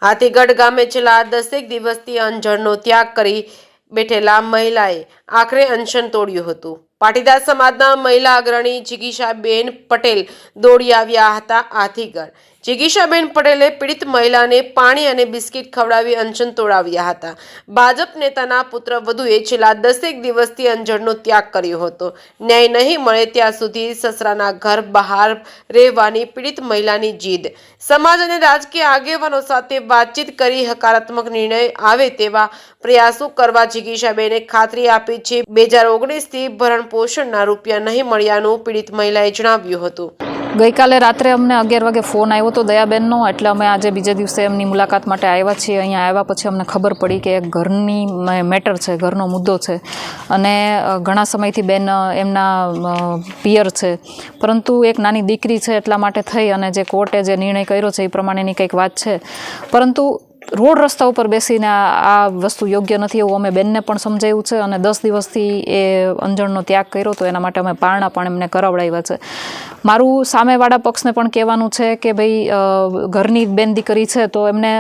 હાથીગઢ ગામે છેલ્લા 10 દિવસથી અંજળનો ત્યાગ કરી બેઠેલા મહિલાએ આખરે અનશન તોડ્યું હતું. પાટીદાર સમાજના મહિલા અગ્રણી જિગીશાબેન પટેલ દોડી આવ્યા હતા હાથીગઢ. જિગીશાબેન પટેલે પીડિત મહિલાને પાણી અને બિસ્કિટ ખવડાવી અનશન તોડાવ્યા હતા. ભાજપ નેતાના પુત્રવધુએ છેલ્લા 10 દિવસથી અંજળનો ત્યાગ કર્યો હતો. ન્યાય નહીં મળે ત્યાં સુધી સસરાના ઘર બહાર રહેવાની પીડિત મહિલાની જીદ. સમાજ અને રાજકીય આગેવાનો સાથે વાતચીત કરી હકારાત્મક નિર્ણય આવે તેવા પ્રયાસો કરવા જિગીશાબેને ખાતરી આપી છે. 2019થી ભરણ પોષણના રૂપિયા નહીં મળ્યાનું પીડિત મહિલાએ જણાવ્યું હતું. ગઈકાલે રાત્રે અમને 11 વાગે ફોન આવ્યો હતો દયાબેનનો, એટલે અમે આજે બીજા દિવસે એમની મુલાકાત માટે આવ્યા છીએ. અહીંયા આવ્યા પછી અમને ખબર પડી કે એક ઘરની મેટર છે, ઘરનો મુદ્દો છે અને ઘણા સમયથી બેન એમના પિયર છે, પરંતુ એક નાની દીકરી છે એટલા માટે થઈ અને જે કોર્ટે જે નિર્ણય કર્યો છે એ પ્રમાણેની કંઈક વાત છે. પરંતુ રોડ રસ્તા ઉપર બેસીને આ વસ્તુ યોગ્ય નથી એવું અમે બેનને પણ સમજાવ્યું છે અને 10 દિવસથી એ અંજળનો ત્યાગ કર્યો તો એના માટે અમે પારણા પણ એમને કરાવડાવ્યા છે. મારું સામેવાળા પક્ષને પણ કહેવાનું છે કે ભાઈ ઘરની બેન દીકરી છે તો એમને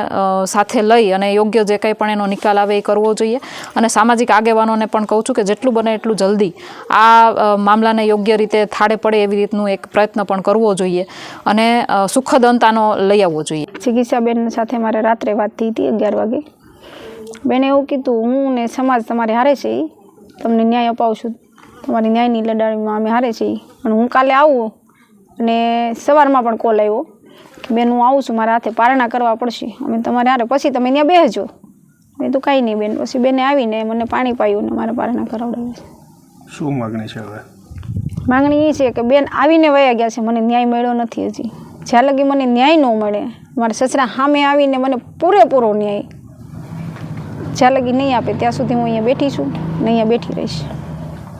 સાથે લઈ અને યોગ્ય જે કંઈ પણ એનો નિકાલ આવે એ કરવો જોઈએ. અને સામાજિક આગેવાનોને પણ કહું છું કે જેટલું બને એટલું જલ્દી આ મામલાને યોગ્ય રીતે થાળે પડે એવી રીતનું એક પ્રયત્ન પણ કરવો જોઈએ અને સુખદ અંત આનો લઈ આવવો જોઈએ. જિગીશાબેન સાથે મારે રાત્રે વાત થઈ હતી 11 વાગે. બેને એવું કીધું, હું ને સમાજ તમારે હારે છે, તમને ન્યાય અપાવશું, તમારી ન્યાયની લડાઈમાં અમે હારે છીએ, પણ હું કાલે આવું. અને સવારમાં પણ કોલ આવ્યો કે બેન હું આવું છું, મારા હાથે પારણા કરવા પડશે, અમે તમારે હારે પછી તમે ત્યાં બેસજો. મેં તો કાંઈ નહીં બેન. પછી બેને આવીને મને પાણી પાયું ને મારે પારણા કરાવડાવ્યા છે. શું માગણી છે હવે? માગણી એ છે કે બેન આવીને વયા ગયા છે, મને ન્યાય મળ્યો નથી હજી. જ્યાં લગી મને ન્યાય ન મળે, મારા સસરા સામે આવીને મને પૂરેપૂરો ન્યાય જ્યાં લગી નહીં આપે ત્યાં સુધી હું અહીંયા બેઠી છું ને અહીંયા બેઠી રહીશ.